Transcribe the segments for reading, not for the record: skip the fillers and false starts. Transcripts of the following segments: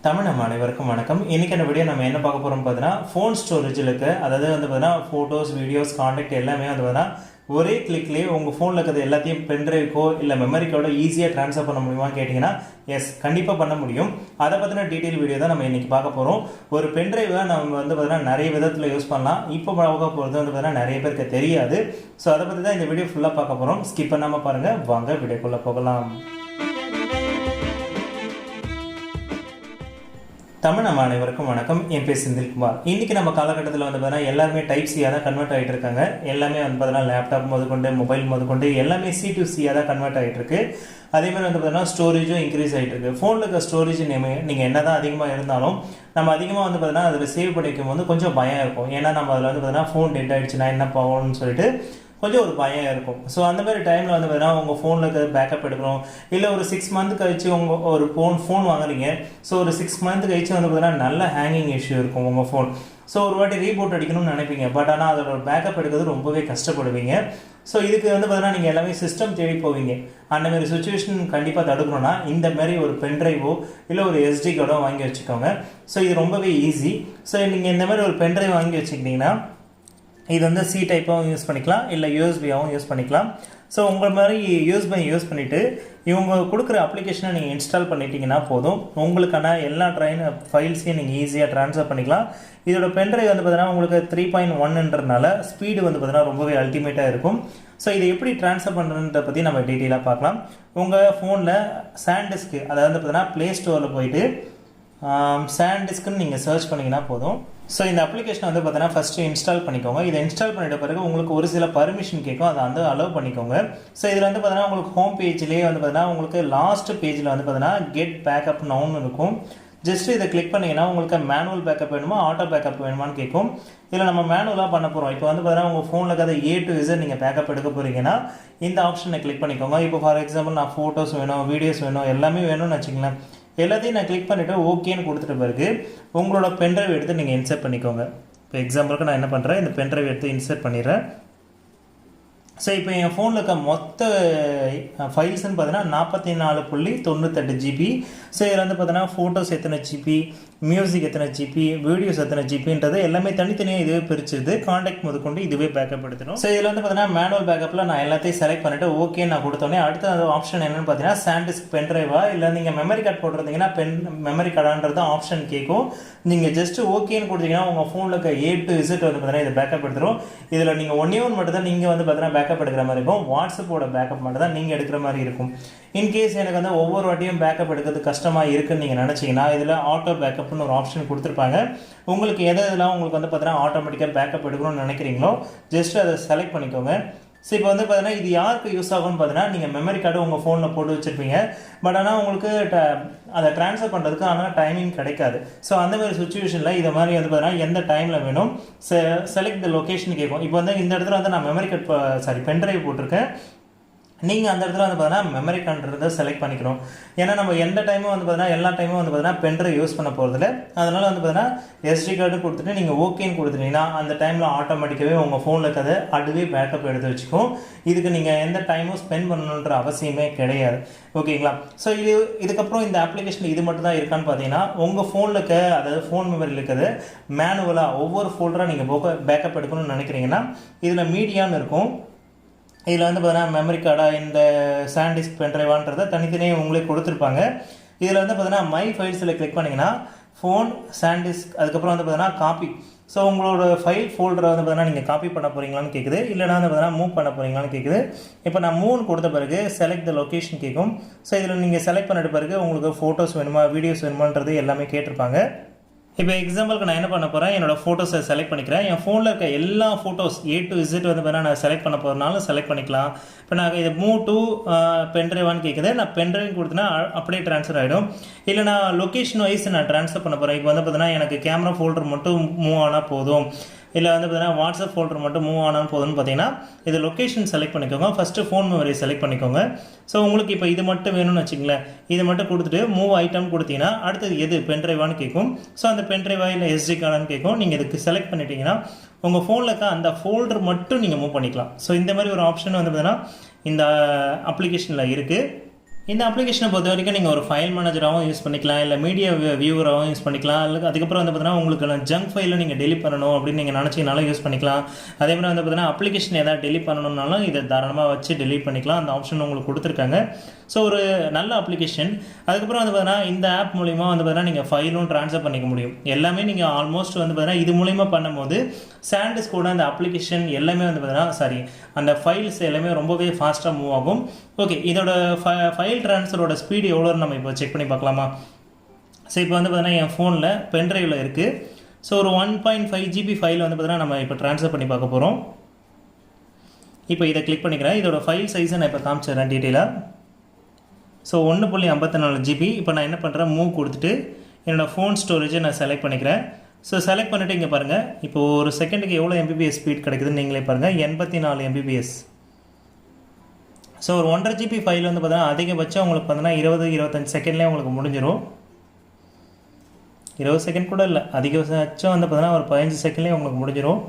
தமிழ் நம்ம அனைவருக்கும் வணக்கம். இன்னைக்கான வீடியோ நம்ம என்ன பார்க்க போகிறோம் பார்த்தீங்கன்னா, ஃபோன் ஸ்டோரேஜில் இருக்க, அதாவது வந்து பார்த்தீங்கன்னா ஃபோட்டோஸ், வீடியோஸ், காண்டாக்ட் எல்லாமே வந்து பார்த்தீங்கன்னா ஒரே கிளிக்லேயே உங்கள் ஃபோனில் இருக்கிறது எல்லாத்தையும் பென்ட்ரைவ்க்கோ இல்லை மெமரிக்கோட ஈஸியாக ட்ரான்ஸ்ஃபர் பண்ண முடியுமான்னு கேட்டிங்கன்னா, எஸ், கண்டிப்பாக பண்ண முடியும். அதை பற்றின டீட்டெயில் வீடியோ தான் நம்ம இன்றைக்கி பார்க்க போகிறோம். ஒரு பென்ட்ரைவை நம்ம வந்து பார்த்தீங்கன்னா நிறைய விதத்தில் யூஸ் பண்ணலாம். இப்போ பார்க்க போகிறது வந்து பார்த்தீங்கன்னா நிறைய பேருக்கு தெரியாது. ஸோ அதை பற்றி தான் இந்த வீடியோ ஃபுல்லாக பார்க்க போகிறோம். ஸ்கிப் பண்ணாமல் பாருங்கள். வாங்க வீடியோக்குள்ளே போகலாம். தமிழ் நம்ம அனைவருக்கும் வணக்கம். என் பேர் செந்தில்குமார். இன்றைக்கி நம்ம காலகட்டத்தில் வந்து பார்த்தீங்கன்னா எல்லாருமே டைப் சியாக தான் கன்வெர்ட் ஆகிட்டு இருக்காங்க. எல்லாமே வந்து பார்த்தீங்கன்னா லேப்டாப் முதற்கொண்டு, மொபைல் முதற்கொண்டு எல்லாமே C2Cயாக தான் கன்வெர்ட் ஆகிட்டு இருக்கு. அதேமாதிரி வந்து பார்த்தீங்கன்னா ஸ்டோரேஜும் இன்க்ரீஸ் ஆகிட்டு இருக்கு. ஃபோனில் இருக்க ஸ்டோரேஜ் நீங்கள் என்ன தான் அதிகமாக இருந்தாலும் நம்ம அதிகமாக வந்து பார்த்தீங்கன்னா அதில் சேவ் பண்ணி வைக்கும் போது கொஞ்சம் பயம் இருக்கும். ஏன்னா நம்ம அதில் வந்து பார்த்தீங்கன்னா ஃபோன் டெட் ஆகிடுச்சுன்னா என்ன போகணும்னு சொல்லிட்டு கொஞ்சம் ஒரு பயம் இருக்கும். ஸோ அந்த மாதிரி டைமில் வந்து பார்த்தீங்கன்னா உங்கள் ஃபோனில் இருக்கிற பேக்கப் எடுக்கணும். இல்லை ஒரு 6 மந்த் கழிச்சு உங்கள் ஒரு ஃபோன் வாங்குறீங்க. ஸோ ஒரு 6 மந்த் கழிச்சு வந்து பார்த்தீங்கன்னா நல்ல ஹேங்கிங் இஷ்யூ இருக்கும் உங்கள் ஃபோன். ஸோ ஒரு வாட்டி ரீபோட் அடிக்கணும்னு நினைப்பீங்க. பட் ஆனால் அதோட பேக்கப் எடுக்கிறது ரொம்பவே கஷ்டப்படுவீங்க. ஸோ இதுக்கு வந்து பார்த்தீங்கன்னா நீங்கள் எல்லாமே சிஸ்டம் தேடி போவீங்க. அந்த மாதிரி சுச்சுவேஷன் கண்டிப்பாக தடுக்கணும்னா இந்த மாதிரி ஒரு பென்ட்ரைவோ இல்லை ஒரு SD கார்டோ வாங்கி வச்சுக்கோங்க. ஸோ இது ரொம்பவே ஈஸி. ஸோ நீங்கள் இந்த மாதிரி ஒரு பென்ட்ரைவ் வாங்கி வச்சுக்கிட்டிங்கன்னா இது வந்து C டைப்பாகவும் யூஸ் பண்ணிக்கலாம், இல்லை USB-ஆகவும் யூஸ் பண்ணிக்கலாம். ஸோ உங்கள் மாதிரி USB யூஸ் பண்ணிவிட்டு இவங்க கொடுக்குற அப்ளிகேஷனை நீங்கள் இன்ஸ்டால் பண்ணிட்டீங்கன்னா போதும். உங்களுக்கான எல்லா ஃபைல்ஸையும் நீங்கள் ஈஸியாக ட்ரான்ஸ்ஃபர் பண்ணிக்கலாம். இதோட பென்ட்ரைவ் வந்து பார்த்தீங்கன்னா உங்களுக்கு 3.1ன்றனால ஸ்பீடு வந்து பார்த்தீங்கன்னா ரொம்பவே அல்டிமேட்டாக இருக்கும். ஸோ இதை எப்படி ட்ரான்ஸ்ஃபர் பண்ணுறதை பற்றி நம்ம டீட்டெயிலாக பார்க்கலாம். உங்கள் ஃபோனில் சாண்டிஸ்க், அதாவது வந்து பார்த்தீங்கன்னா ப்ளே ஸ்டோரில் போயிட்டு சாண்டிஸ்க்குன்னு நீங்கள் சர்ச் பண்ணிங்கன்னா போதும். ஸோ இந்த அப்ளிகேஷனை வந்து பார்த்தீங்கன்னா ஃபஸ்ட்டு இன்ஸ்டால் பண்ணிக்கோங்க. இதை இன்ஸ்டால் பண்ணிட்ட பிறகு உங்களுக்கு ஒரு சில பர்மிஷன் கேட்கும், அதை வந்து அலோவ் பண்ணிக்கோங்க. ஸோ இதில் வந்து பார்த்தீங்கன்னா உங்களுக்கு ஹோம் பேஜ்லேயே வந்து பார்த்தீங்கன்னா உங்களுக்கு லாஸ்ட் பேஜில் வந்து பார்த்தீங்கன்னா கெட் பேக்கப் நவுன்னு இருக்கும். ஜஸ்ட் இதை கிளிக் பண்ணிங்கன்னா உங்களுக்கு மேனுவல் பேக்கப் வேணுமா, ஆட்டோ பேக்கப் வேணுமான்னு கேட்கும். இதில் நம்ம மேனுவலாக பண்ண போகிறோம். இப்போ வந்து பார்த்தீங்கன்னா உங்கள் ஃபோனில் இருக்கிற A to Z நீங்கள் பேக்கப் எடுக்க போகிறீங்கன்னா இந்த ஆப்ஷனை கிளிக் பண்ணிக்கோங்க. இப்போ ஃபார் எக்ஸாம்பிள் நான் ஃபோட்டோஸ் வேணும், வீடியோஸ் வேணும், எல்லாமே வேணும்னு வச்சுங்களேன். எல்லாத்தையும் நான் கிளிக் பண்ணிவிட்டு ஓகேன்னு கொடுத்துட்ட பிறகு உங்களோட பென்ட்ரைவ் எடுத்து நீங்கள் இன்சர்ட் பண்ணிக்கோங்க. இப்போ எக்ஸாம்பிளுக்கு நான் என்ன பண்ணுறேன், இந்த பென்ட்ரைவ் எடுத்து இன்சர்ட் பண்ணிடுறேன். ஸோ இப்போ என் ஃபோனில் இருக்க மொத்த ஃபைல்ஸ்ன்னு பார்த்தீங்கன்னா 44.98 GB. ஸோ இதில் வந்து பார்த்தீங்கன்னா ஃபோட்டோஸ் எத்தனை GB, மியூசிக் எத்தனை GB, வீடியோஸ் எத்தனை GBன்றது எல்லாமே தனித்தனியாக இதுவே பிரிச்சிருது. காண்டாக்ட் முதற்கொண்டு இதுவே பேக்கப் எடுத்துடும். ஸோ இதில் வந்து பார்த்தீங்கன்னா மேனுவல் பேக்கப்பில் நான் எல்லாத்தையும் செலக்ட் பண்ணிவிட்டு ஓகே நான் கொடுத்தோன்னே அடுத்த ஆப்ஷன் என்னென்னு பார்த்தீங்கன்னா சாண்டிஸ்க் பென்ட்ரைவா, இல்லை நீங்கள் மெமரி கார்டு போட்டிருந்தீங்கன்னா மெமரி கார்டான்றது ஆப்ஷன் கேட்கும். நீங்கள் ஜஸ்ட் ஓகேன்னு கொடுத்தீங்கன்னா உங்கள் ஃபோனில் இருக்க A to Z வந்து பார்த்தீங்கன்னா இதை பேக்கப் எடுத்துரும். இதில் நீங்கள் ஒன்றே ஒன்று மட்டும் தான் நீங்கள் வந்து பார்த்தீங்கன்னா பேக்கப் எடுக்கிற மாதிரி இருக்கும். வாட்ஸ்அப்போட பேக்கப் மட்டும் தான் நீங்கள் எடுக்கிற மாதிரி இருக்கும். இன்கேஸ் எனக்கு வந்து ஒவ்வொரு வாட்டியும் பேக்கப் எடுக்கிறது கஷ்டமாக இருக்குன்னு நீங்கள் நினச்சிங்கன்னா இதில் ஆட்டோ பேக்கப்னு ஒரு ஆப்ஷன் கொடுத்துருப்பாங்க. உங்களுக்கு எதெல்லாம் உங்களுக்கு வந்து பார்த்தீங்கன்னா ஆட்டோமேட்டிக்காக பேக்கப் எடுக்கணும்னு நினைக்கிறீங்களோ ஜஸ்ட் அதை செலக்ட் பண்ணிக்கோங்க. ஸோ இப்போ வந்து பார்த்தீங்கன்னா இது யாருக்கு யூஸ் ஆகும்னு பார்த்தீங்கன்னா நீங்கள் மெமரி கார்டு உங்கள் ஃபோனில் போட்டு வச்சுருப்பீங்க. பட் ஆனால் உங்களுக்கு அதை ட்ரான்ஸ்ஃபர் பண்ணுறதுக்கு ஆனால் டைமிங் கிடைக்காது. ஸோ அந்த மாதிரி சுச்சுவேஷனில் இதை மாதிரி வந்து பார்த்தீங்கன்னா எந்த டைமில் வேணும் செலக்ட் த லொக்கேஷன் கேட்கும். இப்போ வந்து இந்த இடத்துல வந்து நான் மெமரி கார்டு பென்ட்ரைவ் போட்டிருக்கேன். நீங்கள் அந்த இடத்துல வந்து பார்த்தீங்கன்னா மெமரி கார்டுன்றதை செலக்ட் பண்ணிக்கணும். ஏன்னா நம்ம எந்த டைமும் வந்து பார்த்தீங்கன்னா எல்லா டைமும் வந்து பார்த்தீங்கன்னா பென்ட்ரைவ் யூஸ் பண்ண போகிறதில்ல. அதனால் வந்து பார்த்தீங்கன்னா SD கார்டு கொடுத்துட்டு நீங்கள் ஓகேன்னு கொடுத்துட்டீங்கன்னா அந்த டைமில் ஆட்டோமேட்டிக்காகவே உங்கள் ஃபோனில் இருக்கிறது அதுவே பேக்கப் எடுத்து வச்சுக்கும். இதுக்கு நீங்கள் எந்த டைமும் ஸ்பெண்ட் பண்ணணுன்ற அவசியமே கிடையாது. ஓகேங்களா? ஸோ இதுக்கப்புறம் இந்த அப்ளிகேஷன் இது மட்டும் தான் இருக்கான்னு பார்த்தீங்கன்னா உங்கள் ஃபோனில் இருக்க, அதாவது ஃபோன் மெமரியில் இருக்கிறது மேனுவலாக ஒவ்வொரு ஃபோல்டராக நீங்கள் பேக்கப் எடுக்கணும்னு நினைக்கிறீங்கன்னா இதில் மீடியான்னு இருக்கும். இதில் வந்து பார்த்தீங்கன்னா மெமரி கார்டாக இந்த சாண்டிஸ்க் பென்ட்ரைவான்றதை தனித்தனியாக உங்களே கொடுத்துருப்பாங்க. இதில் வந்து பார்த்தீங்கன்னா மை ஃபைல்ஸில் கிளிக் பண்ணிங்கன்னா ஃபோன், சாண்டிஸ்க், அதுக்கப்புறம் வந்து பார்த்தீங்கன்னா காப்பி. ஸோ உங்களோட ஃபைல் ஃபோல்டரை வந்து பார்த்தீங்கன்னா நீங்கள் காப்பி பண்ண போகிறீங்களான்னு கேட்குது, இல்லைனா வந்து பார்த்தீங்கன்னா மூவ் பண்ண போகிறீங்களான்னு கேட்குது. இப்போ நான் மூவ் கொடுத்த பிறகு செலக்ட் த லொக்கேஷன் கேட்கும். ஸோ இதில் நீங்கள் செலக்ட் பண்ணிட்ட பிறகு உங்களுக்கு ஃபோட்டோஸ் வேணுமா, வீடியோஸ் வேணுமான்றது எல்லாமே கேட்டிருப்பாங்க. இப்போ எக்ஸாம்பிளுக்கு நான் என்ன பண்ண போகிறேன், என்னோடய ஃபோட்டோஸை செலக்ட் பண்ணிக்கிறேன். என் ஃபோனில் இருக்க எல்லா ஃபோட்டோஸ் A to Z வந்து பார்த்தீங்கன்னா நான் செலக்ட் பண்ண போகிறனாலும் செலக்ட் பண்ணிக்கலாம். இப்போ நான் இதை மூவ் டு பென்ட்ரைவான்னு கேட்குது. நான் பென்ட்ரைவ் கொடுத்தேன்னா அப்படியே ட்ரான்ஸ்ஃபர் ஆகிடும். இல்லை நான் லொக்கேஷன் வைஸ் நான் ட்ரான்ஸ்ஃபர் பண்ண போகிறேன். இப்போ வந்து பார்த்தீங்கன்னா எனக்கு கேமரா ஃபோல்டர் மட்டும் மூவ் ஆனால் போதும், இல்லை வந்து பார்த்தீங்கன்னா வாட்ஸ்அப் ஃபோல்டர் மட்டும் மூவ் ஆனால் போதும்னு பார்த்தீங்கன்னா இது லொக்கேஷன் செலக்ட் பண்ணிக்கோங்க. ஃபஸ்ட்டு ஃபோன் மெமரி செலக்ட் பண்ணிக்கோங்க. ஸோ உங்களுக்கு இப்போ இது மட்டும் வேணும்னு வச்சுங்களேன், இதை மட்டும் கொடுத்துட்டு மூவ் ஐட்டம் கொடுத்தீங்கன்னா அடுத்தது எது பென்ட்ரைவான்னு கேட்கும். ஸோ அந்த பென்ட்ரைவா இல்லை SD கார்டான்னு கேட்கும். நீங்கள் இதுக்கு செலக்ட் பண்ணிட்டீங்கன்னா உங்கள் ஃபோனில் இருக்க அந்த ஃபோல்டர் மட்டும் நீங்கள் மூவ் பண்ணிக்கலாம். ஸோ இந்த மாதிரி ஒரு ஆப்ஷன் வந்து பார்த்தீங்கன்னா இந்த அப்ளிகேஷனில் இருக்குது. இந்த அப்ளிகேஷனை பொறுத்த வரைக்கும் நீங்கள் ஒரு ஃபைல் மேனேஜராகவும் யூஸ் பண்ணிக்கலாம், இல்லை மீடியா வியூவராகவும் யூஸ் பண்ணிக்கலாம். இல்லை அதுக்கப்புறம் வந்து பார்த்தீங்கன்னா உங்களுக்கு ஜங்க் ஃபைலை நீங்கள் டெலிட் பண்ணணும் அப்படின்னு நீங்கள் நினச்சிங்கனாலும் யூஸ் பண்ணிக்கலாம். அதே மாதிரி வந்து பார்த்தீங்கன்னா அப்ளிகேஷன் எதாவது டெலிட் பண்ணணும்னாலும் இதை தாராளமாக வச்சு டெலிட் பண்ணிக்கலாம். அந்த ஆப்ஷன் உங்களுக்கு கொடுத்துருக்காங்க. ஸோ ஒரு நல்ல அப்ளிகேஷன். அதுக்கப்புறம் வந்து பார்த்தீங்கன்னா இந்த ஆப் மூலிமா வந்து பார்த்தீங்கன்னா நீங்கள் ஃபைலும் ட்ரான்ஸ்ஃபர் பண்ணிக்க முடியும். எல்லாமே நீங்கள் ஆல்மோஸ்ட் வந்து பார்த்தீங்கன்னா இது மூலிமா பண்ணும்போது சாண்டிஸ்கோட அந்த அப்ளிகேஷன் எல்லாமே வந்து பார்த்தீங்கன்னா அந்த ஃபைல்ஸ் எல்லாமே ரொம்பவே ஃபாஸ்ட்டாக மூவ் ஆகும். ஓகே, இதோட ஃபைல் ட்ரான்ஸ்ஃபரோட ஸ்பீடு எவ்வளோன்னு நம்ம இப்போ செக் பண்ணி பார்க்கலாமா? ஸோ இப்போ வந்து பார்த்தீங்கன்னா என் ஃபோனில் பென்ட்ரைவில் இருக்குது. ஸோ ஒரு 1.5 GB ஃபைல் வந்து பார்த்தீங்கன்னா நம்ம இப்போ ட்ரான்ஸ்ஃபர் பண்ணி பார்க்க போகிறோம். இப்போ இதை கிளிக் பண்ணிக்கிறேன். இதோட ஃபைல் சைஸை நான் இப்போ காமிச்சிடுறேன் டீட்டெயிலாக. So 1.54 GB. இப்போ நான் என்ன பண்ணுறேன், மூவ் கொடுத்துட்டு என்னோடய ஃபோன் ஸ்டோரேஜை நான் செலக்ட் பண்ணிக்கிறேன். ஸோ செலக்ட் பண்ணிவிட்டு இங்கே பாருங்கள், இப்போது ஒரு செகண்டுக்கு எவ்வளோ MBPS ஸ்பீட் கிடைக்குதுன்னு நீங்களே பாருங்கள், 84 MBPS. ஸோ ஒரு 1.5 GB ஃபைல் வந்து பார்த்தீங்கன்னா அதிகபட்சம் உங்களுக்கு பார்த்தீங்கன்னா 20-25 செகண்ட்லேயே உங்களுக்கு முடிஞ்சிடும். 20 செகண்ட் கூட இல்லை, அதிகபட்சம் வந்து பார்த்தீங்கன்னா ஒரு 15 செகண்ட்லேயே உங்களுக்கு முடிஞ்சிடும்.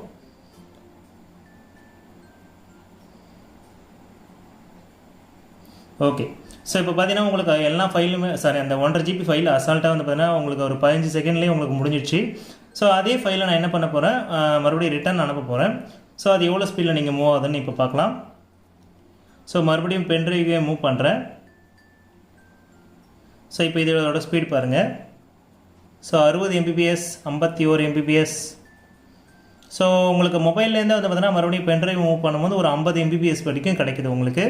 ஓகே, ஸோ இப்போ பார்த்தீங்கன்னா உங்களுக்கு எல்லா ஃபைலுமே அந்த 1.5 GB ஃபைல் அசால்ட்டாக வந்து பார்த்தீங்கன்னா உங்களுக்கு ஒரு 15 செகண்ட்லேயே உங்களுக்கு முடிஞ்சிடுச்சு. ஸோ அதே ஃபைலை நான் என்ன பண்ண போகிறேன், மறுபடியும் ரிட்டர்ன் அனுப்ப போகிறேன். ஸோ அது எவ்வளோ ஸ்பீடில் நீங்கள் மூவ் ஆகுதுன்னு இப்போ பார்க்கலாம். ஸோ மறுபடியும் பென்ட்ரைவே மூவ் பண்ணுறேன். ஸோ இப்போ இதோட ஸ்பீட் பாருங்கள். So 60 MBPS, 51 MBPS. ஸோ உங்களுக்கு மொபைல்லேருந்து வந்து பார்த்தீங்கன்னா மறுபடியும் பென்ட்ரைவ் மூவ் பண்ணும்போது ஒரு 50 MBPS வரைக்கும் கிடைக்குது உங்களுக்கு.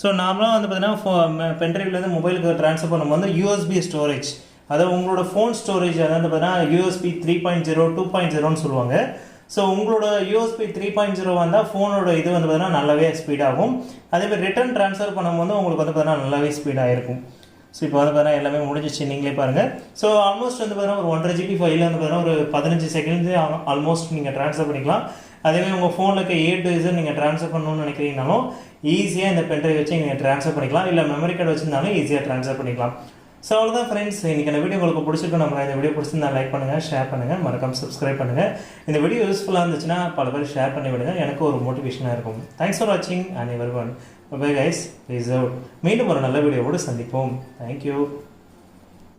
ஸோ நார்மலாக வந்து பார்த்தீங்கன்னா பென்ட்ரைவ்லேருந்து மொபைலுக்கு ட்ரான்ஸ்ஃபர் பண்ணும்போது USB ஸ்டோரேஜ், அதாவது உங்களோட ஃபோன் ஸ்டோரேஜ் அதாவது பார்த்தீங்கன்னா USB 3.0 2.0ன்னு சொல்லுவாங்க. ஸோ உங்களோட USB 3.0 வந்தால் ஃபோனோட இது வந்து பார்த்தீங்கன்னா நல்லாவே ஸ்பீடாகும். அதேமாதிரி ரிட்டர்ன் ட்ரான்ஸ்ஃபர் பண்ணும்போது உங்களுக்கு வந்து பார்த்தீங்கன்னா நல்லாவே ஸ்பீடாக இருக்கும். ஸோ இப்போ வந்து பார்த்தீங்கன்னா எல்லாமே முடிஞ்சிச்சு, நீங்களே பாருங்கள். ஸோ ஆல்மோஸ்ட் வந்து பார்த்தீங்கன்னா ஒரு 1.5 GB ஃபைலில் வந்து பார்த்தீங்கன்னா ஒரு 15 செகண்ட்ஸே ஆல்மோஸ்ட் நீங்கள் ட்ரான்ஸ்ஃபர் பண்ணிக்கலாம். அதேமாதிரி உங்கள் ஃபோனில் இருக்க A to Z நீங்கள் ட்ரான்ஸ்ஃபர் பண்ணணும்னு நினைக்கிறீங்கனாலும் ஈஸியாக இந்த பென்ட்ரைவ் வச்சு நீங்கள் ட்ரான்ஸ்ஃபர் பண்ணிக்கலாம், இல்லை மெமரி கார்டு வச்சுருந்தாலும் ஈஸியாக ட்ரான்ஸ்ஃபர் பண்ணிக்கலாம். ஸோ அவ்வளோதான் ஃப்ரெண்ட்ஸ், இன்றைக்கி இந்த வீடியோ உங்களுக்கு பிடிச்சிருக்கும். நம்ம இந்த வீடியோ பிடிச்சிருந்தா லைக் பண்ணுங்கள், ஷேர் பண்ணுங்கள், மறக்காம சப்ஸ்கிரைப் பண்ணுங்கள். இந்த வீடியோ யூஸ்ஃபுல்லாக இருந்துச்சுன்னா பல பேர் ஷேர் பண்ணி விடுங்க, எனக்கு ஒரு மோட்டிவேஷனாக இருக்கும். தேங்க்ஸ் ஃபார் வாட்சிங் and everyone. Bye guys, please out. மீண்டும் ஒரு நல்ல வீடியோவோடு சந்திப்போம். தேங்க்யூ.